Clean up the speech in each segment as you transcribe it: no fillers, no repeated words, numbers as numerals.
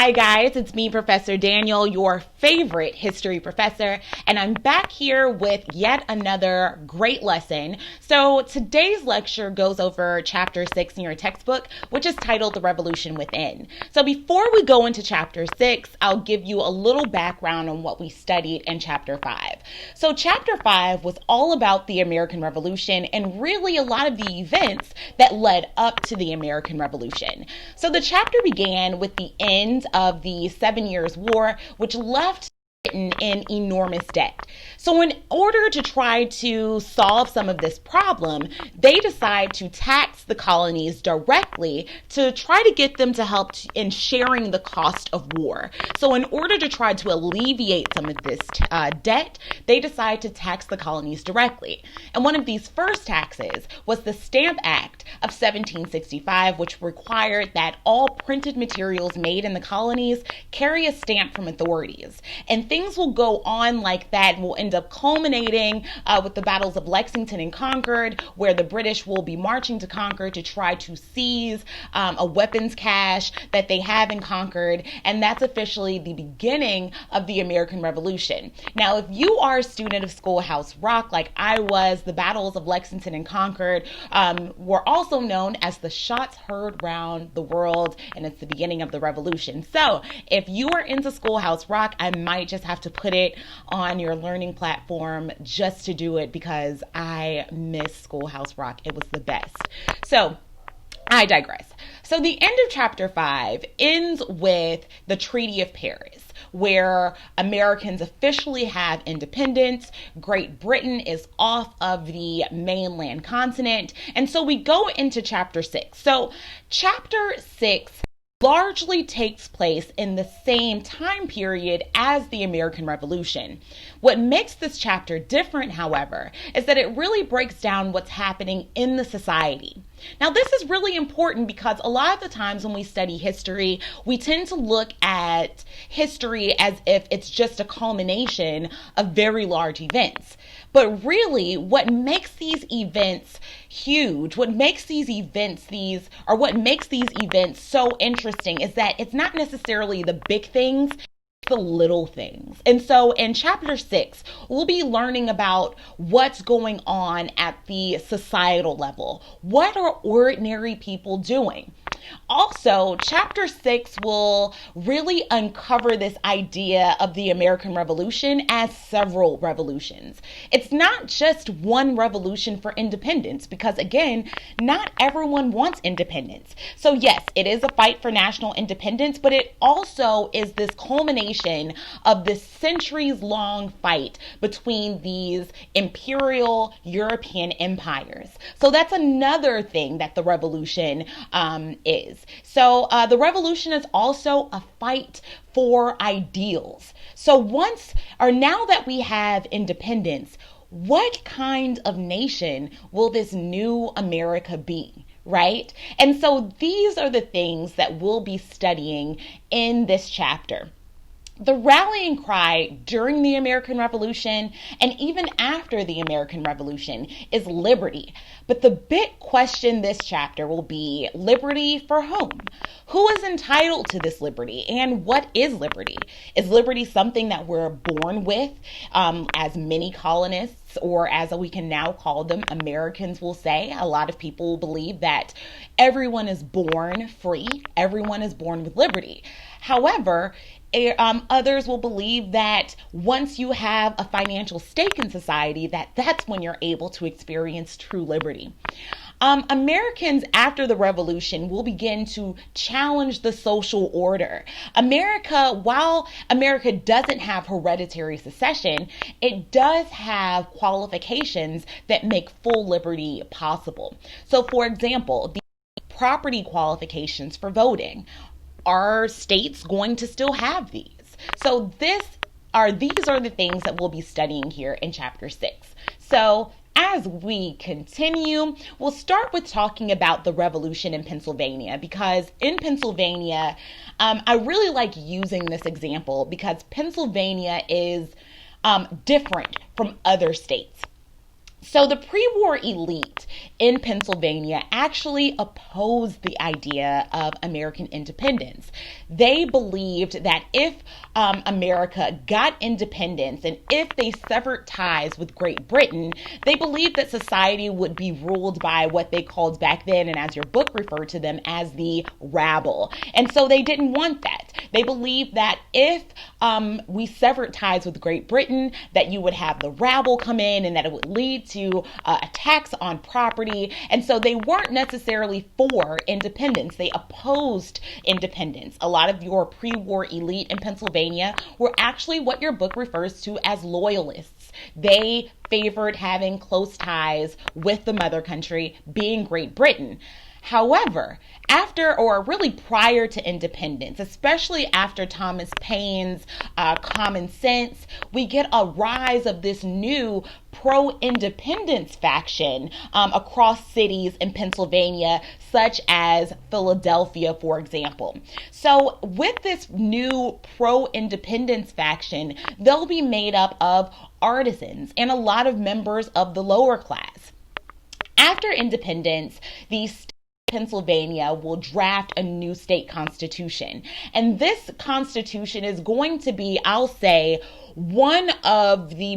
Hi guys, it's me, Professor Daniel, your favorite history professor, and I'm back here with yet another great lesson. So today's lecture goes over chapter 6 in your textbook, which is titled The Revolution Within. So before we go into chapter 6, I'll give you a little background on what we studied in chapter 5. So chapter 5 was all about the American Revolution and really a lot of the events that led up to the American Revolution. So the chapter began with the end of the 7 Years' War, which left Britain in enormous debt. So in order to try to solve some of this problem, they decide to tax the colonies directly to try to get them to help in sharing the cost of war. So in order to try to alleviate some of this debt, they decide to tax the colonies directly. And one of these first taxes was the Stamp Act of 1765, which required that all printed materials made in the colonies carry a stamp from authorities. And things will go on like that and will end up culminating with the battles of Lexington and Concord, where the British will be marching to Concord to try to seize a weapons cache that they have in Concord, and that's officially the beginning of the American Revolution. Now, if you are a student of Schoolhouse Rock, like I was, the battles of Lexington and Concord were also known as the shots heard round the world, and it's the beginning of the revolution. So if you are into Schoolhouse Rock, I might just have to put it on your learning platform just to do it because I miss Schoolhouse Rock. It was the best. So I digress. So the end of chapter 5 ends with the Treaty of Paris, where Americans officially have independence. Great Britain is off of the mainland continent. And so we go into chapter 6. So chapter 6 largely takes place in the same time period as the American Revolution. What makes this chapter different, however, is that it really breaks down what's happening in the society. Now, this is really important because a lot of the times when we study history, we tend to look at history as if it's just a culmination of very large events. But really, what makes these events huge, what makes these events so interesting is that it's not necessarily the big things, the little things. And so in chapter 6, we'll be learning about what's going on at the societal level. What are ordinary people doing? Also, chapter 6 will really uncover this idea of the American Revolution as several revolutions. It's not just one revolution for independence because, again, not everyone wants independence. So yes, it is a fight for national independence, but it also is this culmination of this centuries-long fight between these imperial European empires. So that's another thing that the revolution is. So the revolution is also a fight for ideals. So now that we have independence, what kind of nation will this new America be? Right? And so these are the things that we'll be studying in this chapter. The rallying cry during the American Revolution and even after the American Revolution is liberty. But the big question this chapter will be liberty for whom? Who is entitled to this liberty and what is liberty? Is liberty something that we're born with, as many colonists, or as we can now call them, Americans will say? A lot of people believe that everyone is born free, everyone is born with liberty. However, others will believe that once you have a financial stake in society, that's when you're able to experience true liberty. Americans after the revolution will begin to challenge the social order. While America doesn't have hereditary succession, it does have qualifications that make full liberty possible. So, for example, the property qualifications for voting. Are states going to still have these? So these are the things that we'll be studying here in chapter 6. So as we continue, we'll start with talking about the revolution in Pennsylvania, because in Pennsylvania, I really like using this example because Pennsylvania is different from other states. So the pre-war elite in Pennsylvania actually opposed the idea of American independence. They believed that if America got independence and if they severed ties with Great Britain, they believed that society would be ruled by what they called back then, and as your book referred to them, as the rabble. And so they didn't want that. They believed that if we severed ties with Great Britain, that you would have the rabble come in and that it would lead to attacks on property. And so they weren't necessarily for independence. They opposed independence. A lot of your pre-war elite in Pennsylvania were actually what your book refers to as loyalists. They favored having close ties with the mother country, being Great Britain. However, after, or really prior to independence, especially after Thomas Paine's Common Sense, we get a rise of this new pro-independence faction across cities in Pennsylvania, such as Philadelphia, for example. So with this new pro-independence faction, they'll be made up of artisans and a lot of members of the lower class. After independence, the Pennsylvania will draft a new state constitution. And this constitution is going to be, I'll say, not the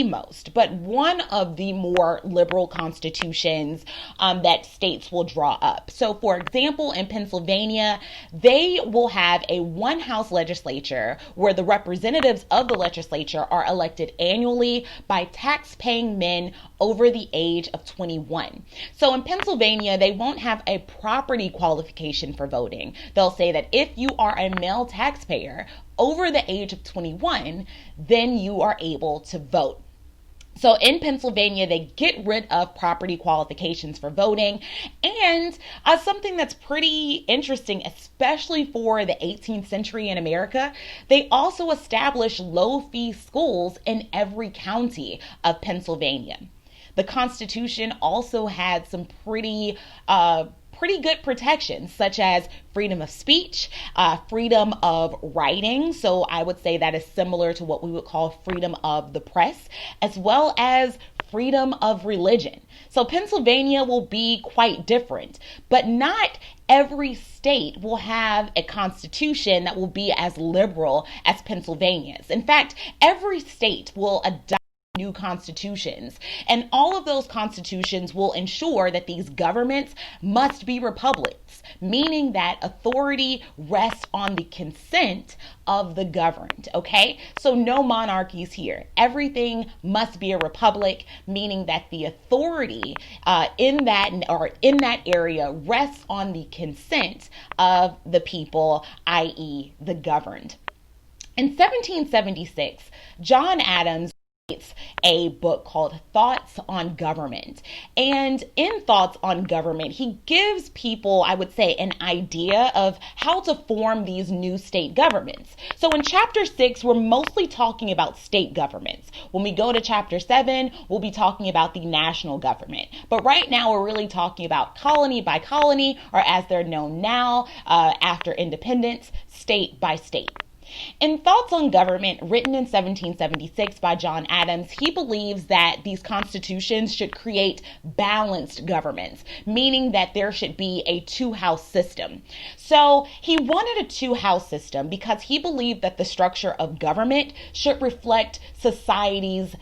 most, but one of the more liberal constitutions that states will draw up. So, for example, in Pennsylvania, they will have a one-house legislature where the representatives of the legislature are elected annually by tax-paying men over the age of 21. So in Pennsylvania, they won't have a property qualification for voting. They'll say that if you are a male taxpayer over the age of 21, then you are able to vote. So in Pennsylvania, they get rid of property qualifications for voting. And something that's pretty interesting, especially for the 18th century in America, they also establish low-fee schools in every county of Pennsylvania. The Constitution also had some pretty good protections, such as freedom of speech, freedom of writing. So I would say that is similar to what we would call freedom of the press, as well as freedom of religion. So Pennsylvania will be quite different, but not every state will have a constitution that will be as liberal as Pennsylvania's. In fact, every state will adopt new constitutions, and all of those constitutions will ensure that these governments must be republics, meaning that authority rests on the consent of the governed. Okay, so no monarchies here. Everything must be a republic, meaning that the authority in that area rests on the consent of the people, i.e., the governed. In 1776, John Adams a book called Thoughts on Government. And in Thoughts on Government, he gives people, I would say, an idea of how to form these new state governments. So in chapter 6, we're mostly talking about state governments. When we go to chapter 7, we'll be talking about the national government. But right now, we're really talking about colony by colony, or as they're known now, after independence, state by state. In Thoughts on Government, written in 1776 by John Adams, he believes that these constitutions should create balanced governments, meaning that there should be a two-house system. So he wanted a two-house system because he believed that the structure of government should reflect society's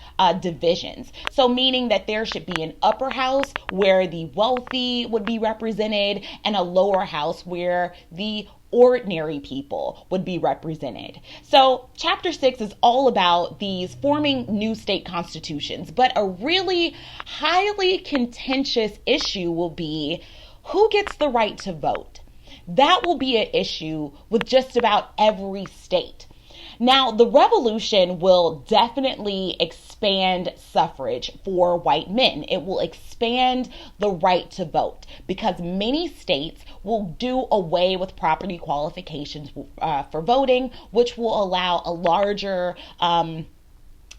divisions. So meaning that there should be an upper house where the wealthy would be represented and a lower house where the ordinary people would be represented. So chapter 6 is all about these forming new state constitutions, but a really highly contentious issue will be who gets the right to vote. That will be an issue with just about every state. Now, the revolution will definitely expand suffrage for white men. It will expand the right to vote because many states will do away with property qualifications for voting, which will allow a larger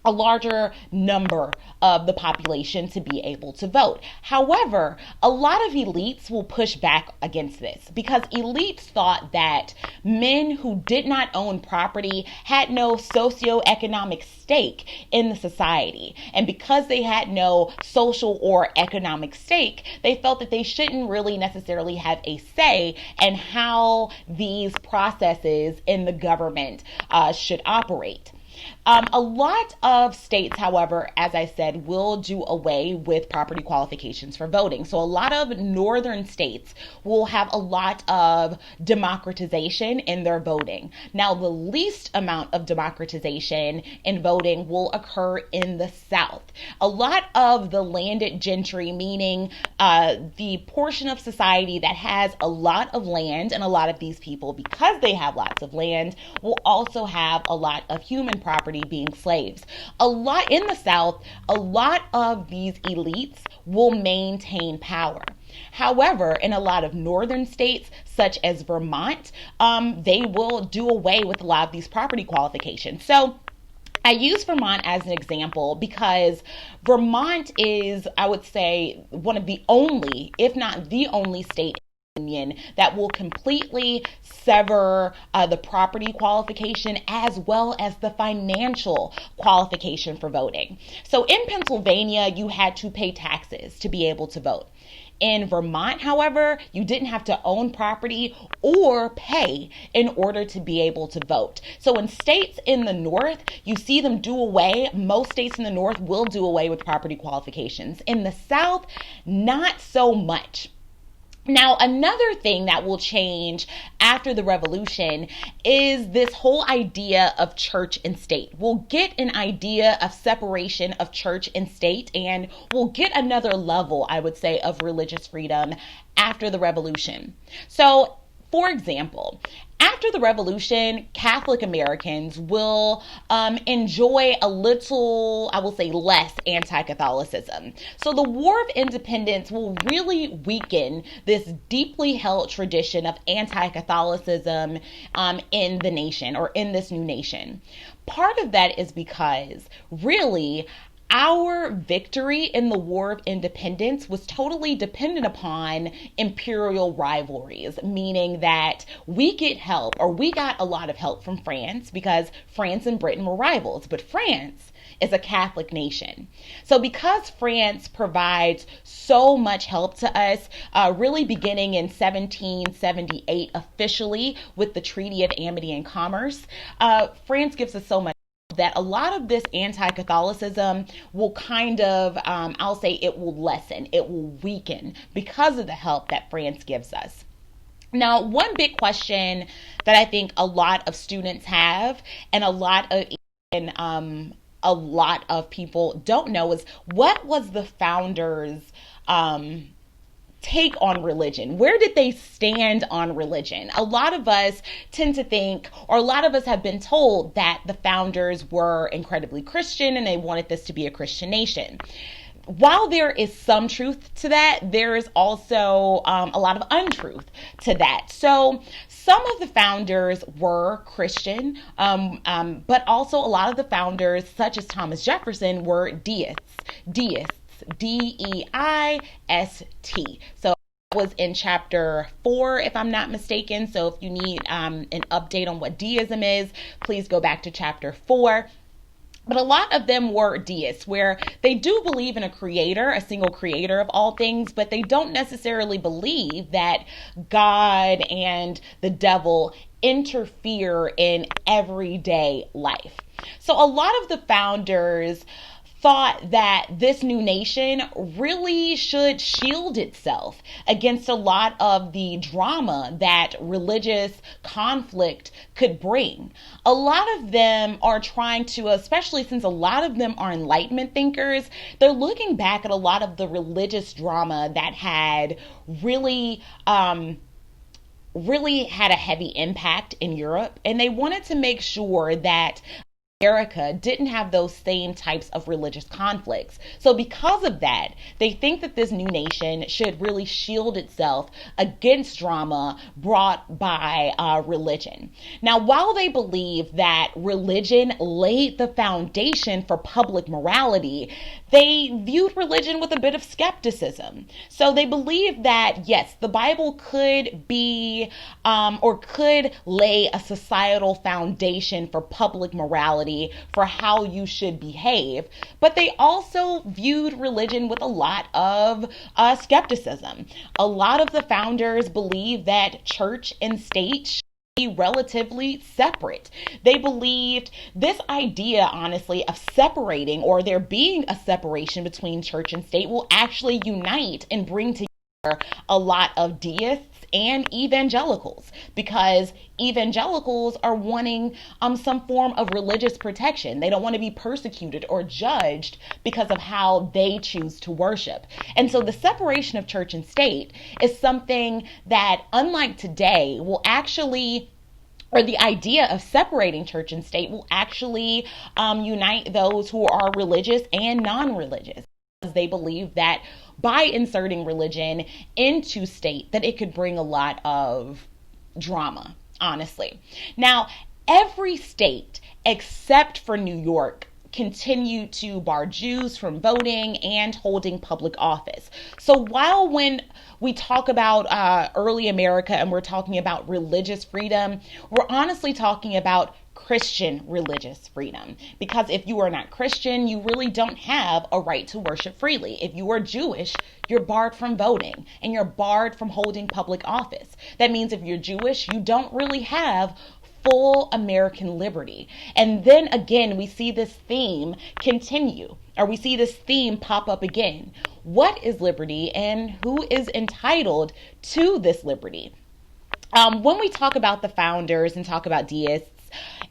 a larger number of the population to be able to vote. However, a lot of elites will push back against this because elites thought that men who did not own property had no socioeconomic stake in the society. And because they had no social or economic stake, they felt that they shouldn't really necessarily have a say in how these processes in the government should operate. A lot of states, however, as I said, will do away with property qualifications for voting. So a lot of northern states will have a lot of democratization in their voting. Now, the least amount of democratization in voting will occur in the South. A lot of the landed gentry, meaning the portion of society that has a lot of land, and a lot of these people, because they have lots of land, will also have a lot of human property, being slaves. A lot in the South, a lot of these elites will maintain power. However, in a lot of northern states, such as Vermont, they will do away with a lot of these property qualifications. So I use Vermont as an example because Vermont is, I would say, one of the only, if not the only state Union that will completely sever the property qualification as well as the financial qualification for voting. So in Pennsylvania, you had to pay taxes to be able to vote. In Vermont, however, you didn't have to own property or pay in order to be able to vote. So in states in the North, you see them do away. Most states in the North will do away with property qualifications. In the South, not so much. Now, another thing that will change after the revolution is this whole idea of church and state. We'll get an idea of separation of church and state, and we'll get another level, I would say, of religious freedom after the revolution. So, for example, after the revolution, Catholic Americans will enjoy a little, I will say, less anti-Catholicism. So the War of Independence will really weaken this deeply held tradition of anti-Catholicism in the nation, or in this new nation. Part of that is because really our victory in the War of Independence was totally dependent upon imperial rivalries, meaning that we get help, or we got a lot of help from France because France and Britain were rivals, but France is a Catholic nation. So because France provides so much help to us, really beginning in 1778 officially with the Treaty of Amity and Commerce, France gives us so much that a lot of this anti-Catholicism will kind of, I'll say it will lessen, it will weaken because of the help that France gives us. Now, one big question that I think a lot of students have, and a lot of people don't know, is what was the founders' take on religion? Where did they stand on religion? A lot of us tend to think, or a lot of us have been told, that the founders were incredibly Christian and they wanted this to be a Christian nation. While there is some truth to that, there is also a lot of untruth to that. So some of the founders were Christian, but also a lot of the founders, such as Thomas Jefferson, were deists. D-E-I-S-T. So it was in chapter 4, if I'm not mistaken. So if you need an update on what deism is, please go back to chapter 4. But a lot of them were deists, where they do believe in a creator, a single creator of all things, but they don't necessarily believe that God and the devil interfere in everyday life. So a lot of the founders thought that this new nation really should shield itself against a lot of the drama that religious conflict could bring. A lot of them are trying to, especially since a lot of them are Enlightenment thinkers, they're looking back at a lot of the religious drama that had really had a heavy impact in Europe, and they wanted to make sure that America didn't have those same types of religious conflicts. So because of that, they think that this new nation should really shield itself against drama brought by religion. Now, while they believe that religion laid the foundation for public morality, they viewed religion with a bit of skepticism. So they believe that, yes, the Bible could be or could lay a societal foundation for public morality, for how you should behave, but they also viewed religion with a lot of skepticism. A lot of the founders believed that church and state should be relatively separate. They believed this idea, honestly, of separating, or there being a separation between church and state, will actually unite and bring together a lot of deists and evangelicals, because evangelicals are wanting some form of religious protection. They don't want to be persecuted or judged because of how they choose to worship. And so the separation of church and state is something that, unlike today, will actually, or the idea of separating church and state will actually unite those who are religious and non-religious. They believe that by inserting religion into state, that it could bring a lot of drama, honestly. Now, every state except for New York continue to bar Jews from voting and holding public office. So while when we talk about early America and we're talking about religious freedom, we're honestly talking about Christian religious freedom, because if you are not Christian, you really don't have a right to worship freely. If you are Jewish, you're barred from voting and you're barred from holding public office. That means if you're Jewish, you don't really have full American liberty. And then again, we see this theme continue, or we see this theme pop up again. What is liberty and who is entitled to this liberty? When we talk about the founders and talk about deists,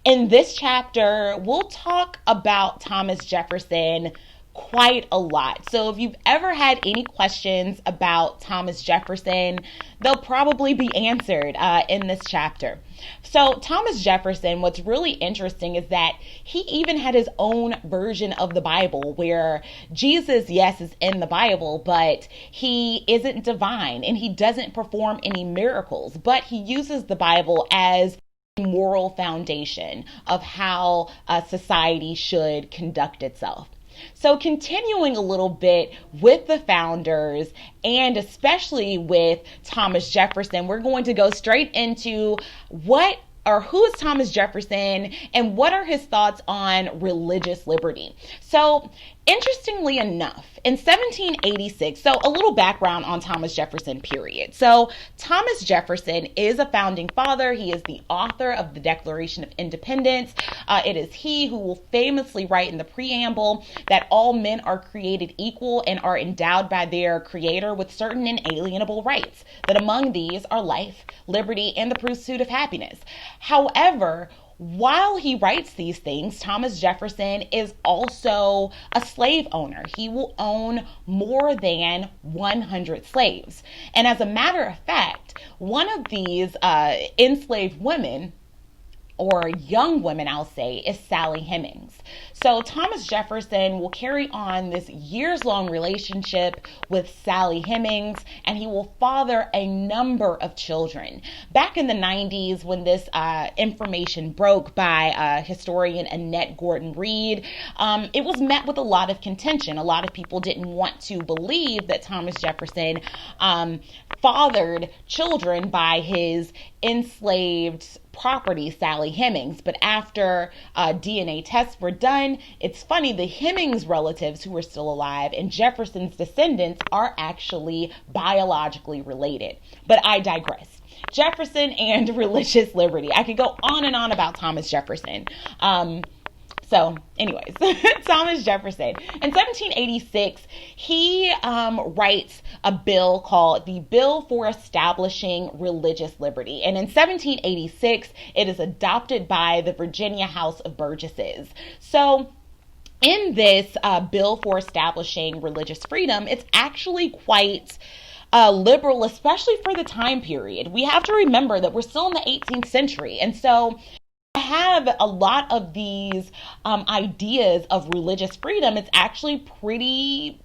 in this chapter, we'll talk about Thomas Jefferson quite a lot. So if you've ever had any questions about Thomas Jefferson, they'll probably be answered in this chapter. So Thomas Jefferson, what's really interesting is that he even had his own version of the Bible where Jesus, yes, is in the Bible, but he isn't divine and he doesn't perform any miracles, but he uses the Bible as moral foundation of how society should conduct itself. So continuing a little bit with the founders and especially with Thomas Jefferson, we're going to go straight into who is Thomas Jefferson and what are his thoughts on religious liberty. So interestingly enough, in 1786, so a little background on Thomas Jefferson, period. So Thomas Jefferson is a founding father. He is the author of the Declaration of Independence. It is he who will famously write in the preamble that all men are created equal and are endowed by their creator with certain inalienable rights, that among these are life, liberty, and the pursuit of happiness. However, while he writes these things, Thomas Jefferson is also a slave owner. He will own more than 100 slaves. And as a matter of fact, one of these enslaved women, or young women, I'll say, is Sally Hemings. So Thomas Jefferson will carry on this years-long relationship with Sally Hemings, and he will father a number of children. Back in the 90s, when this information broke by historian Annette Gordon-Reed, it was met with a lot of contention. A lot of people didn't want to believe that Thomas Jefferson fathered children by his enslaved property, Sally Hemings. But after DNA tests were done, it's funny, the Hemings relatives who are still alive and Jefferson's descendants are actually biologically related. But I digress. Jefferson and religious liberty. I could go on and on about Thomas Jefferson. So anyways, Thomas Jefferson. In 1786, he writes a bill called the Bill for Establishing Religious Liberty. And in 1786, it is adopted by the Virginia House of Burgesses. So in this Bill for Establishing Religious Freedom, it's actually quite liberal, especially for the time period. We have to remember that we're still in the 18th century. And so have a lot of these ideas of religious freedom, it's actually pretty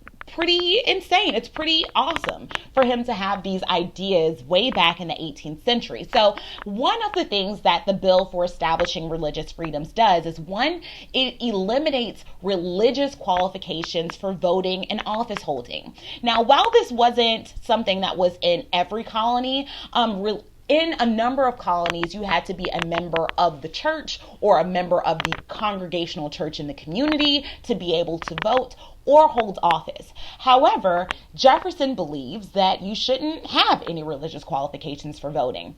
insane. It's pretty awesome for him to have these ideas way back in the 18th century. So one of the things that the bill for establishing religious freedoms does is, one, it eliminates religious qualifications for voting and office holding. Now, while this wasn't something that was in every colony, in a number of colonies, you had to be a member of the church or a member of the congregational church in the community to be able to vote or hold office. However, Jefferson believes that you shouldn't have any religious qualifications for voting.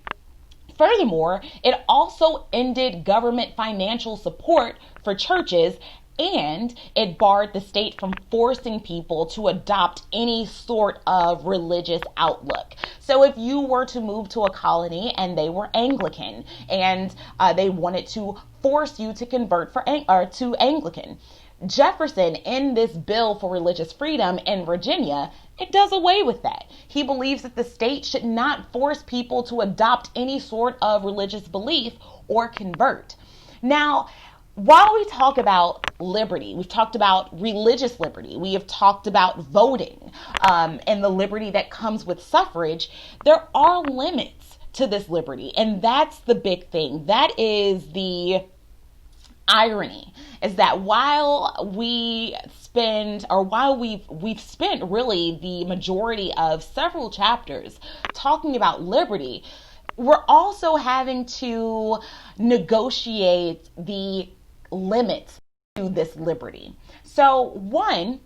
Furthermore, it also ended government financial support for churches, and it barred the state from forcing people to adopt any sort of religious outlook. So if you were to move to a colony and they were Anglican and they wanted to force you to convert to Anglican, Jefferson, in this bill for religious freedom in Virginia, it does away with that. He believes that the state should not force people to adopt any sort of religious belief or convert. Now, while we talk about liberty, we've talked about religious liberty, we have talked about voting, and the liberty that comes with suffrage, there are limits to this liberty. And that's the big thing. That is the irony, is that while we've spent really the majority of several chapters talking about liberty, we're also having to negotiate the limits to this liberty. So one,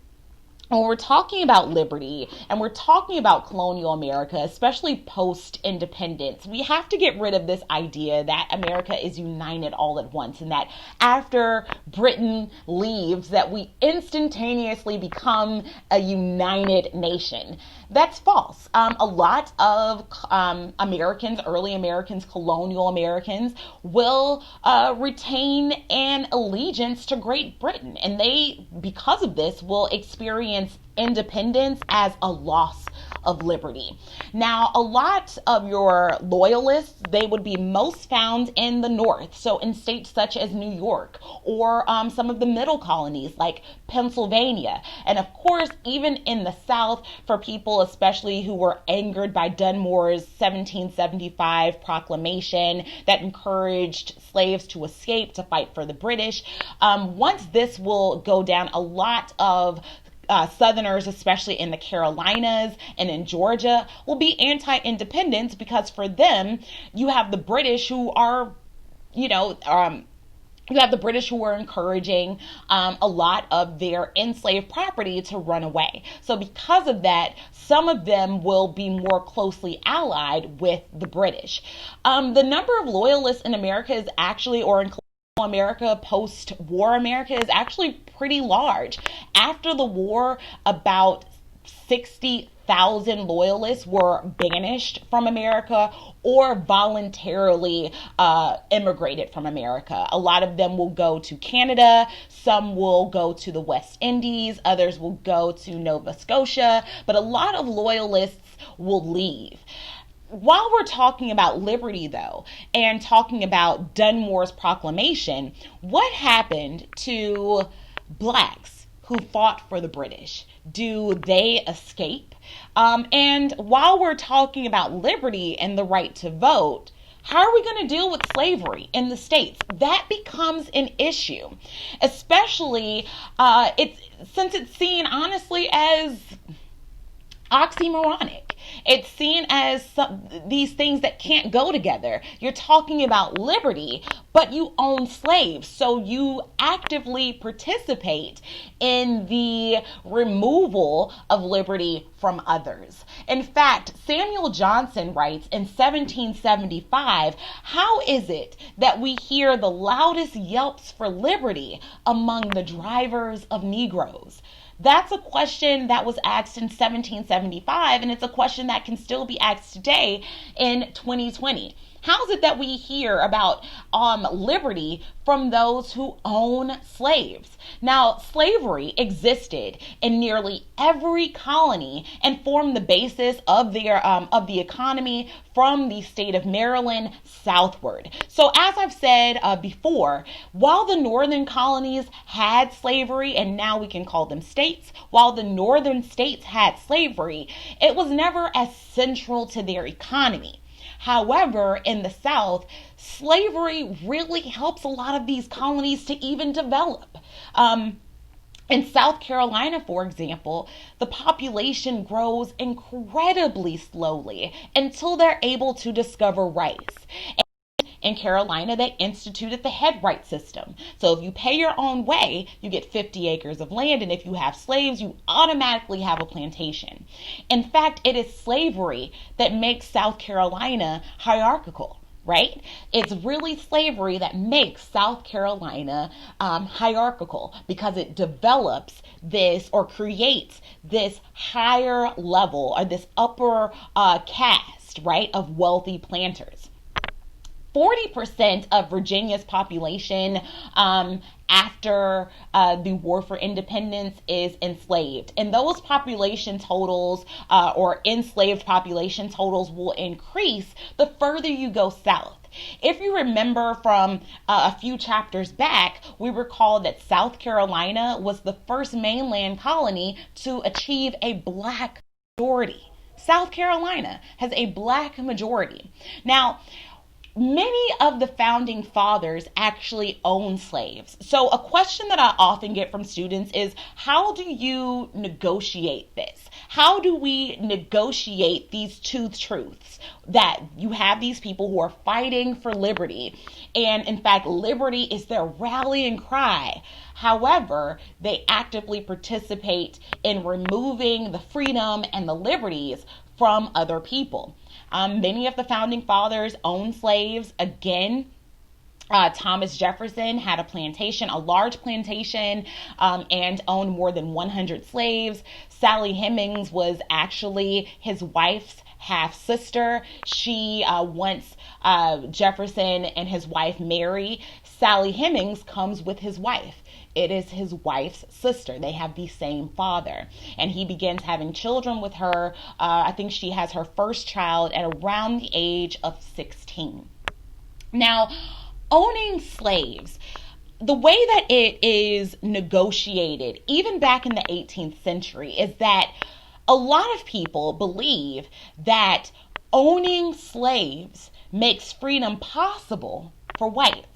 when we're talking about liberty and we're talking about colonial America, especially post-independence, we have to get rid of this idea that America is united all at once and that after Britain leaves that we instantaneously become a united nation. That's false. A lot of Americans, early Americans, colonial Americans, will retain an allegiance to Great Britain. And they, because of this, will experience independence as a loss of liberty. Now, a lot of your loyalists, they would be most found in the North, so in states such as New York or some of the middle colonies like Pennsylvania. And of course, even in the South, for people especially who were angered by Dunmore's 1775 proclamation that encouraged slaves to escape to fight for the British. Once this will go down, a lot of Southerners, especially in the Carolinas and in Georgia, will be anti-independence because for them, you have the British who are, encouraging a lot of their enslaved property to run away. So because of that, some of them will be more closely allied with the British. The number of loyalists in America is actually, or in America, post-war America, is actually pretty large. After the war, about 60,000 loyalists were banished from America or voluntarily immigrated from America. A lot of them will go to Canada, some will go to the West Indies, others will go to Nova Scotia, but a lot of loyalists will leave. While we're talking about liberty, though, and talking about Dunmore's proclamation, what happened to blacks who fought for the British? Do they escape? And while we're talking about liberty and the right to vote, how are we going to deal with slavery in the States? That becomes an issue, especially since it's seen, honestly, as oxymoronic. It's seen as these things that can't go together. You're talking about liberty, but you own slaves. So you actively participate in the removal of liberty from others. In fact, Samuel Johnson writes in 1775, "How is it that we hear the loudest yelps for liberty among the drivers of Negroes?" That's a question that was asked in 1775, and it's a question that can still be asked today in 2020. How is it that we hear about liberty from those who own slaves? Now, slavery existed in nearly every colony and formed the basis of the economy from the state of Maryland southward. So, as I've said before, while the northern colonies had slavery, and now we can call them states, while the northern states had slavery, it was never as central to their economy. However, in the South, slavery really helps a lot of these colonies to even develop. In South Carolina, for example, the population grows incredibly slowly until they're able to discover rice. In Carolina, they instituted the head right system. So if you pay your own way, you get 50 acres of land. And if you have slaves, you automatically have a plantation. In fact, it is slavery that makes South Carolina hierarchical, right? It's really slavery that makes South Carolina hierarchical, because it develops this or creates this higher level or this upper caste, right, of wealthy planters. 40% of Virginia's population after the War for Independence is enslaved. And those population totals or enslaved population totals will increase the further you go south. If you remember from a few chapters back, we recall that South Carolina was the first mainland colony to achieve a black majority. South Carolina has a black majority. Now, many of the founding fathers actually owned slaves. So a question that I often get from students is, how do you negotiate this? How do we negotiate these two truths? That you have these people who are fighting for liberty, and in fact, liberty is their rallying cry. However, they actively participate in removing the freedom and the liberties from other people. Many of the founding fathers owned slaves. Again, Thomas Jefferson had a plantation, a large plantation, and owned more than 100 slaves. Sally Hemings was actually his wife's half sister. She once Jefferson and his wife marry, Sally Hemings comes with his wife. It is his wife's sister. They have the same father. And he begins having children with her. I think she has her first child at around the age of 16. Now, owning slaves, the way that it is negotiated, even back in the 18th century, is that a lot of people believe that owning slaves makes freedom possible for whites.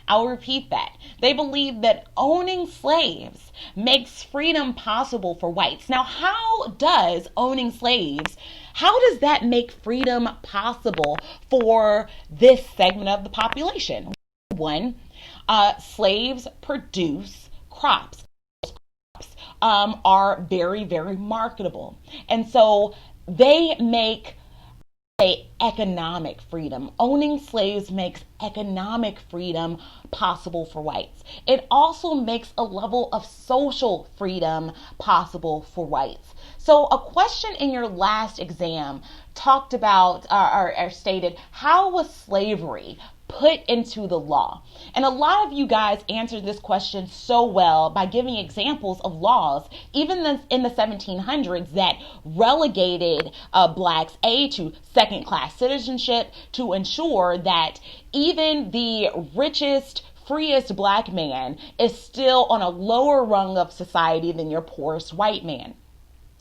I'll repeat that. They believe that owning slaves makes freedom possible for whites. Now, how does owning slaves, how does that make freedom possible for this segment of the population? One, slaves produce crops. Crops are very, very marketable. And so they make economic freedom. Owning slaves makes economic freedom possible for whites. It also makes a level of social freedom possible for whites. So a question in your last exam talked about or stated, how was slavery put into the law? And a lot of you guys answered this question so well by giving examples of laws, even in the 1700s, that relegated blacks to second-class citizenship to ensure that even the richest, freest black man is still on a lower rung of society than your poorest white man.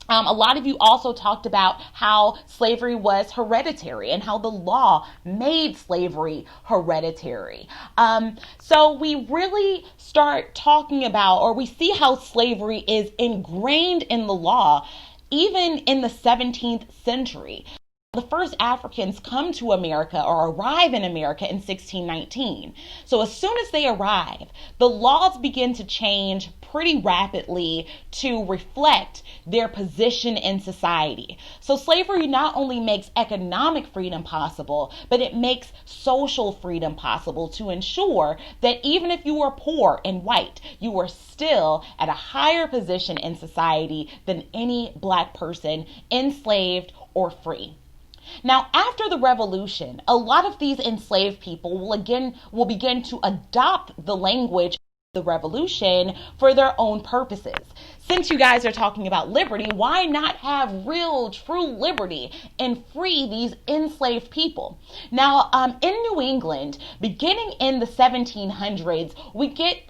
A lot of you also talked about how slavery was hereditary and how the law made slavery hereditary. So we really start talking about, or we see how slavery is ingrained in the law, even in the 17th century. The first Africans come to America or arrive in America in 1619. So as soon as they arrive, the laws begin to change pretty rapidly to reflect their position in society. So slavery not only makes economic freedom possible, but it makes social freedom possible to ensure that even if you are poor and white, you are still at a higher position in society than any black person, enslaved or free. Now, after the revolution, a lot of these enslaved people will begin to adopt the language of the revolution for their own purposes. Since you guys are talking about liberty, why not have real, true liberty and free these enslaved people? Now, in New England, beginning in the 1700s, we get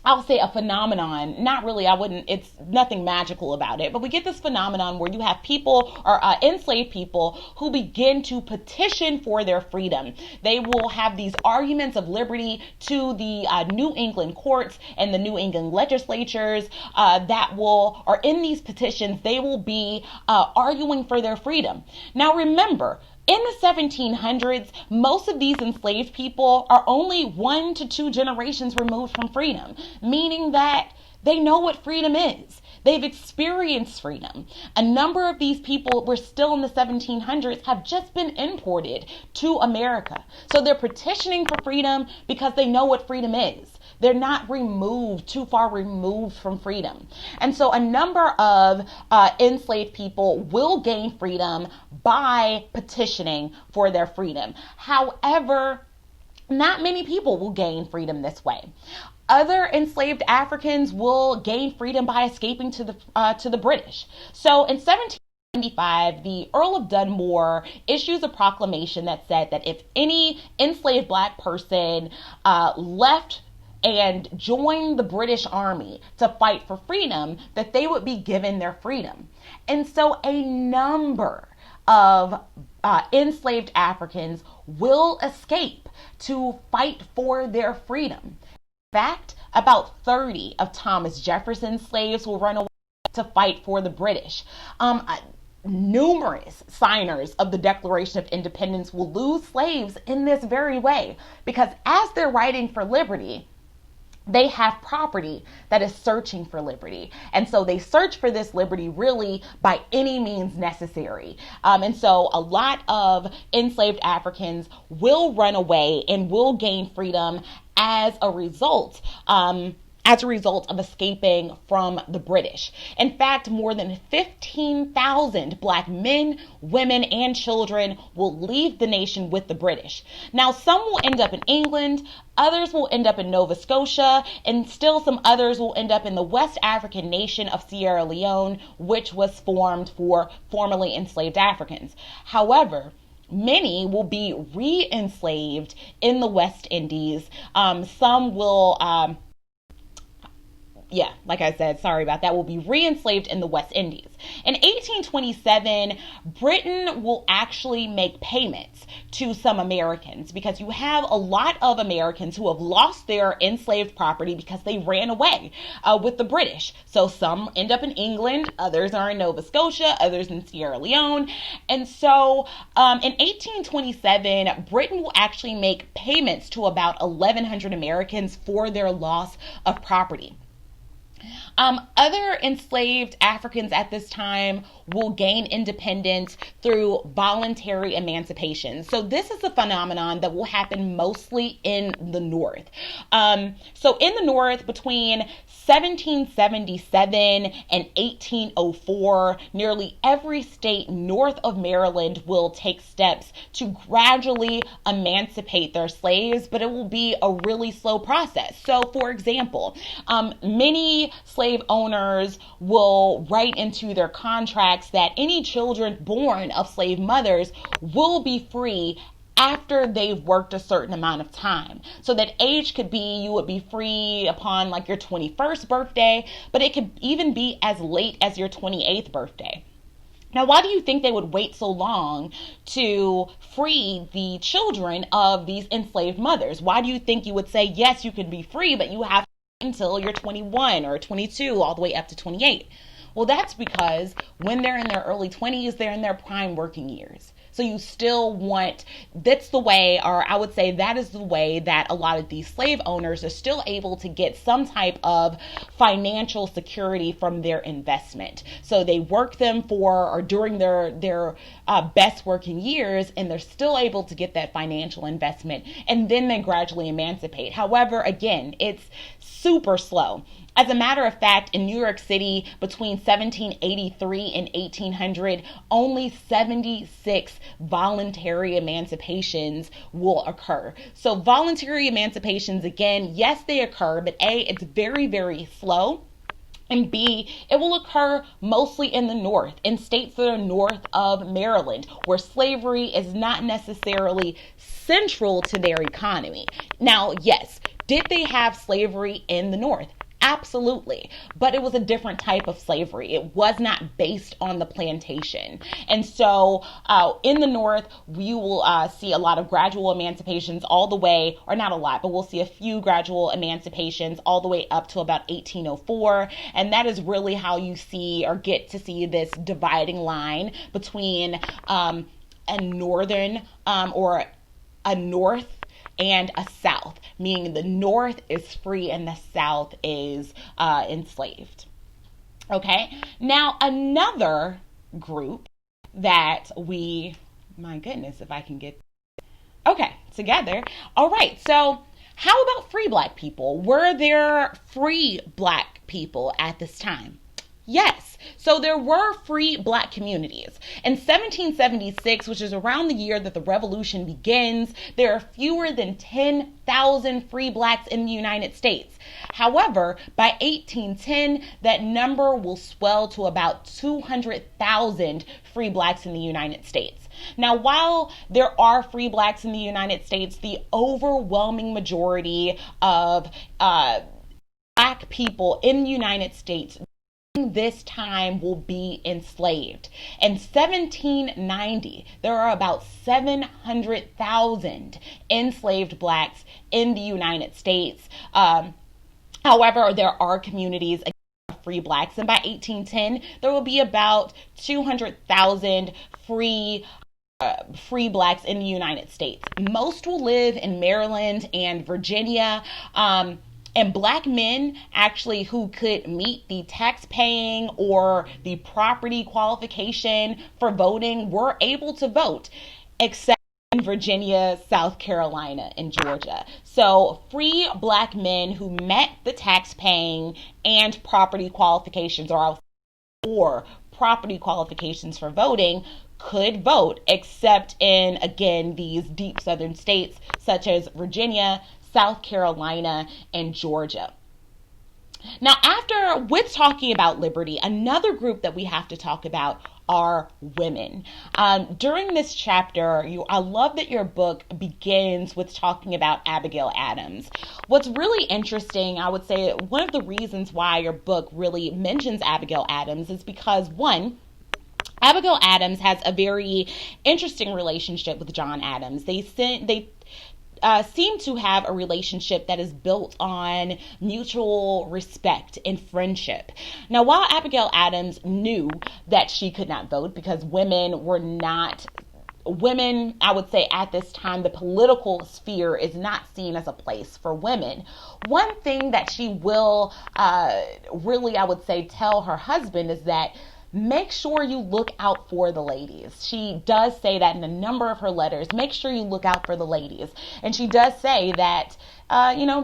I'll say a phenomenon, not really, it's nothing magical about it, but we get this phenomenon where you have people or enslaved people who begin to petition for their freedom. They will have these arguments of liberty to the New England courts and the New England legislatures or in these petitions, they will be arguing for their freedom. Now remember, in the 1700s, most of these enslaved people are only 1 to 2 generations removed from freedom, meaning that they know what freedom is. They've experienced freedom. A number of these people were still in the 1700s have just been imported to America. So they're petitioning for freedom because they know what freedom is. They're not too far removed from freedom. And so a number of enslaved people will gain freedom by petitioning for their freedom. However, not many people will gain freedom this way. Other enslaved Africans will gain freedom by escaping to the British. So in 1795, the Earl of Dunmore issues a proclamation that said that if any enslaved black person left and joined the British Army to fight for freedom, that they would be given their freedom. And so a number of enslaved Africans will escape to fight for their freedom. In fact, about 30 of Thomas Jefferson's slaves will run away to fight for the British. Numerous signers of the Declaration of Independence will lose slaves in this very way, because as they're fighting for liberty, they have property that is searching for liberty. And so they search for this liberty really by any means necessary. And so a lot of enslaved Africans will run away and will gain freedom as a result of escaping from the British. In fact, more than 15,000 black men, women, and children will leave the nation with the British. Now, some will end up in England, others will end up in Nova Scotia, and still some others will end up in the West African nation of Sierra Leone, which was formed for formerly enslaved Africans. However, many will be re-enslaved in the West Indies. Some will like I said, sorry about that, will be re-enslaved in the West Indies. In 1827, Britain will actually make payments to some Americans, because you have a lot of Americans who have lost their enslaved property because they ran away with the British. So some end up in England, others are in Nova Scotia, others in Sierra Leone. And so in 1827, Britain will actually make payments to about 1,100 Americans for their loss of property. Other enslaved Africans at this time will gain independence through voluntary emancipation. So this is a phenomenon that will happen mostly in the North. So in the North, between 1777 and 1804, nearly every state north of Maryland will take steps to gradually emancipate their slaves, but it will be a really slow process. So, for example, many slave owners will write into their contracts that any children born of slave mothers will be free after they've worked a certain amount of time. So that age could be, you would be free upon like your 21st birthday, but it could even be as late as your 28th birthday. Now, why do you think they would wait so long to free the children of these enslaved mothers? Why do you think you would say, yes, you can be free, but you have to wait until you're 21 or 22, all the way up to 28? Well, that's because when they're in their early 20s, they're in their prime working years. So you still that's the way, or I would say that is the way that a lot of these slave owners are still able to get some type of financial security from their investment. So they work them during their best working years, and they're still able to get that financial investment, and then they gradually emancipate. However, again, it's super slow. As a matter of fact, in New York City between 1783 and 1800, only 76 voluntary emancipations will occur. So voluntary emancipations, again, yes, they occur, but A, it's very, very slow. And B, it will occur mostly in the North, in states that are north of Maryland, where slavery is not necessarily central to their economy. Now, yes, did they have slavery in the North? Absolutely. But it was a different type of slavery. It was not based on the plantation. And so in the North, we will see a lot of gradual emancipations all the way, or not a lot, but we'll see a few gradual emancipations all the way up to about 1804. And that is really how you see or get to see this dividing line between a northern or a north and a south, meaning the North is free and the South is enslaved. Okay, now another group that my goodness, if I can get, okay, together. All right, so how about free Black people? Were there free Black people at this time? Yes. So there were free Black communities. In 1776, which is around the year that the revolution begins, there are fewer than 10,000 free Blacks in the United States. However, by 1810, that number will swell to about 200,000 free Blacks in the United States. Now, while there are free Blacks in the United States, the overwhelming majority of Black people in the United States this time will be enslaved. In 1790, there are about 700,000 enslaved Blacks in the United States. However, there are communities of free Blacks, and by 1810, there will be about 200,000 free Blacks in the United States. Most will live in Maryland and Virginia. And Black men actually who could meet the tax paying or the property qualification for voting were able to vote, except in Virginia, South Carolina, and Georgia. So free Black men who met the tax paying and property qualifications or property qualifications for voting could vote, except in, again, these deep southern states such as Virginia, South Carolina, and Georgia. Now, with talking about liberty, another group that we have to talk about are women. During this chapter, I love that your book begins with talking about Abigail Adams. What's really interesting, I would say, one of the reasons why your book really mentions Abigail Adams is because, one, Abigail Adams has a very interesting relationship with John Adams. They seem to have a relationship that is built on mutual respect and friendship. Now, while Abigail Adams knew that she could not vote because women, I would say at this time, the political sphere is not seen as a place for women. One thing that she will really, I would say, tell her husband is that make sure you look out for the ladies. She does say that in a number of her letters. Make sure you look out for the ladies. And she does say that,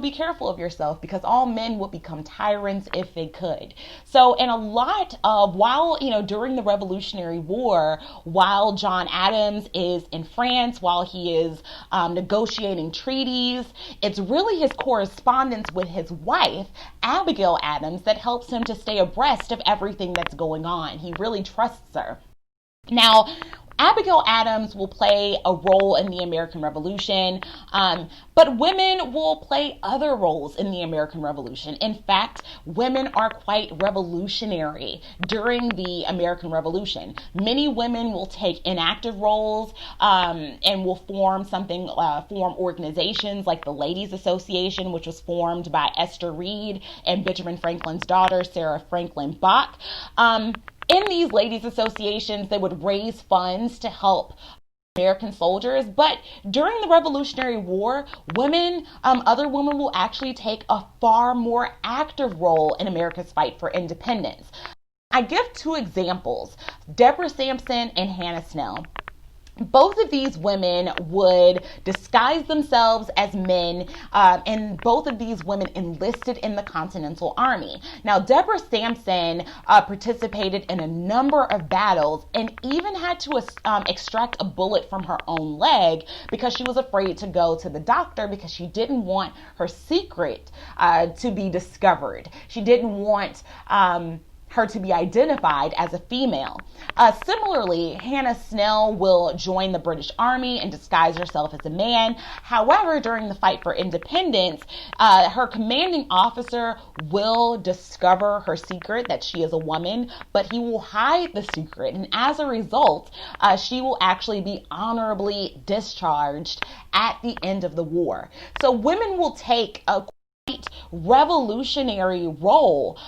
be careful of yourself because all men would become tyrants if they could. So in a lot of, during the Revolutionary War, while John Adams is in France, while he is negotiating treaties, it's really his correspondence with his wife, Abigail Adams, that helps him to stay abreast of everything that's going on. He really trusts her. Now, Abigail Adams will play a role in the American Revolution, but women will play other roles in the American Revolution. In fact, women are quite revolutionary during the American Revolution. Many women will take inactive roles and will form organizations like the Ladies Association, which was formed by Esther Reed and Benjamin Franklin's daughter, Sarah Franklin Bach. In these ladies' associations, they would raise funds to help American soldiers. But during the Revolutionary War, other women will actually take a far more active role in America's fight for independence. I give two examples, Deborah Sampson and Hannah Snell. both of these women would disguise themselves as men, and both of these women enlisted in the Continental Army. Now, Deborah Sampson participated in a number of battles and even had to extract a bullet from her own leg because she was afraid to go to the doctor because she didn't want her secret to be discovered. She didn't want her to be identified as a female. Similarly, Hannah Snell will join the British Army and disguise herself as a man. However, during the fight for independence, her commanding officer will discover her secret that she is a woman, but he will hide the secret. And as a result, she will actually be honorably discharged at the end of the war. So women will take a quite revolutionary role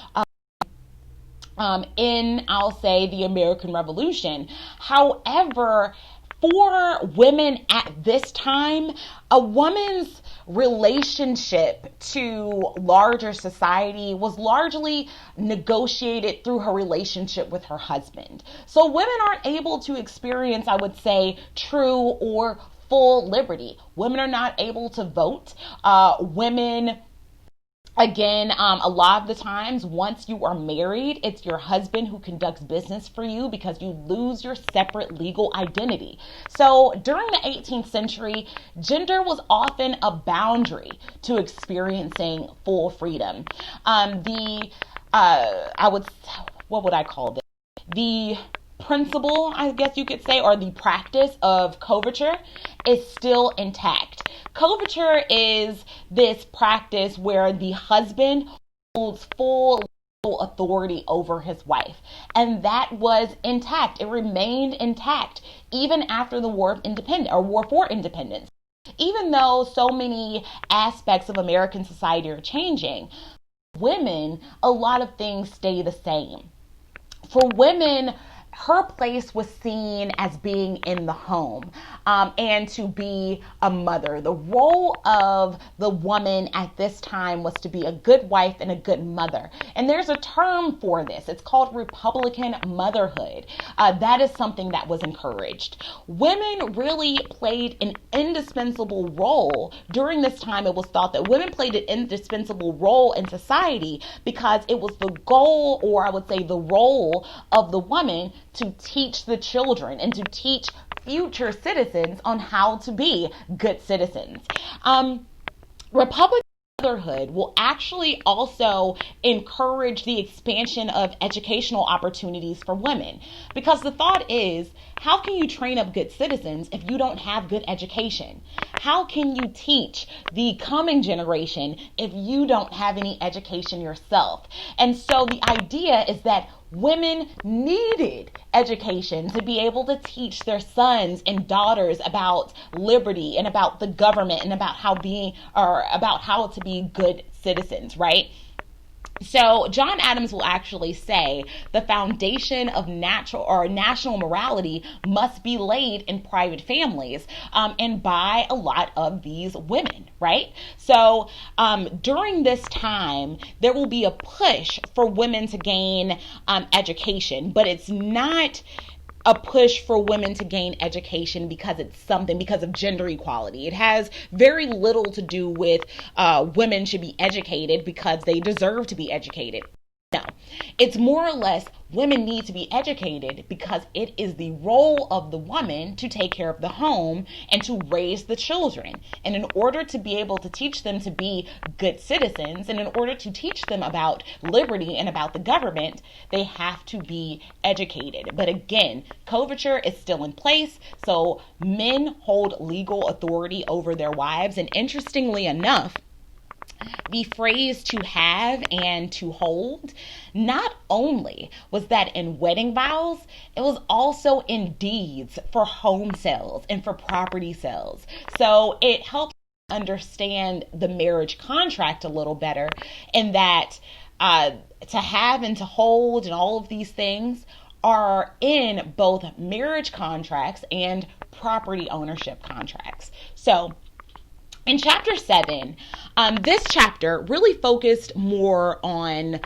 in, I'll say, the American Revolution. However, for women at this time, a woman's relationship to larger society was largely negotiated through her relationship with her husband. So women aren't able to experience, I would say, true or full liberty. Women are not able to vote. Women, again, a lot of the times, once you are married, it's your husband who conducts business for you because you lose your separate legal identity. So during the 18th century, gender was often a boundary to experiencing full freedom. What would I call this? The principle, I guess you could say, or the practice of coverture is still intact. Coverture is this practice where the husband holds full legal authority over his wife. And that was intact. It remained intact even after the War for Independence. Even though so many aspects of American society are changing, women, a lot of things stay the same. For women, her place was seen as being in the home, and to be a mother. The role of the woman at this time was to be a good wife and a good mother. And there's a term for this. It's called Republican motherhood. That is something that was encouraged. Women really played an indispensable role. During this time, it was thought that women played an indispensable role in society because it was the goal, or I would say the role of the woman, to teach the children and to teach future citizens on how to be good citizens. Republican motherhood will actually also encourage the expansion of educational opportunities for women, because the thought is, how can you train up good citizens if you don't have good education? How can you teach the coming generation if you don't have any education yourself? And so the idea is that women needed education to be able to teach their sons and daughters about liberty and about the government and about how to be good citizens, right? So John Adams will actually say the foundation of national morality must be laid in private families, and by a lot of these women, right? So during this time, there will be a push for women to gain education, but it's not a push for women to gain education because of gender equality. It has very little to do with women should be educated because they deserve to be educated. No, it's more or less women need to be educated because it is the role of the woman to take care of the home and to raise the children. And in order to be able to teach them to be good citizens, and in order to teach them about liberty and about the government, they have to be educated. But again, coverture is still in place, so men hold legal authority over their wives. And interestingly enough, the phrase to have and to hold, not only was that in wedding vows, it was also in deeds for home sales and for property sales. So it helps understand the marriage contract a little better, in that to have and to hold and all of these things are in both marriage contracts and property ownership contracts. So in chapter 7, this chapter really focused more on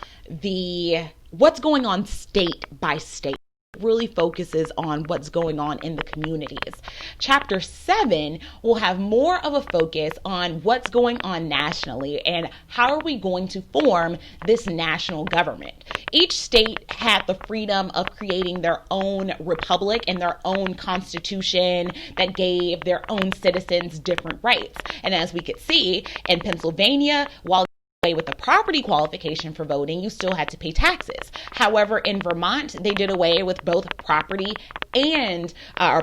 what's going on state by state, really focuses on what's going on in the communities. Chapter 7 will have more of a focus on what's going on nationally and how are we going to form this national government. Each state had the freedom of creating their own republic and their own constitution that gave their own citizens different rights. And as we could see in Pennsylvania, while with the property qualification for voting, you still had to pay taxes. However, in Vermont, they did away with both property and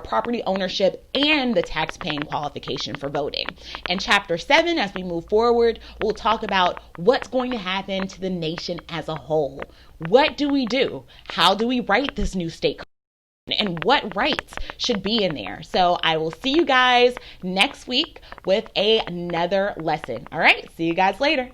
property ownership and the tax paying qualification for voting. In Chapter 7, as we move forward, we'll talk about what's going to happen to the nation as a whole. What do we do? How do we write this new state and what rights should be in there? So I will see you guys next week with another lesson. All right, see you guys later.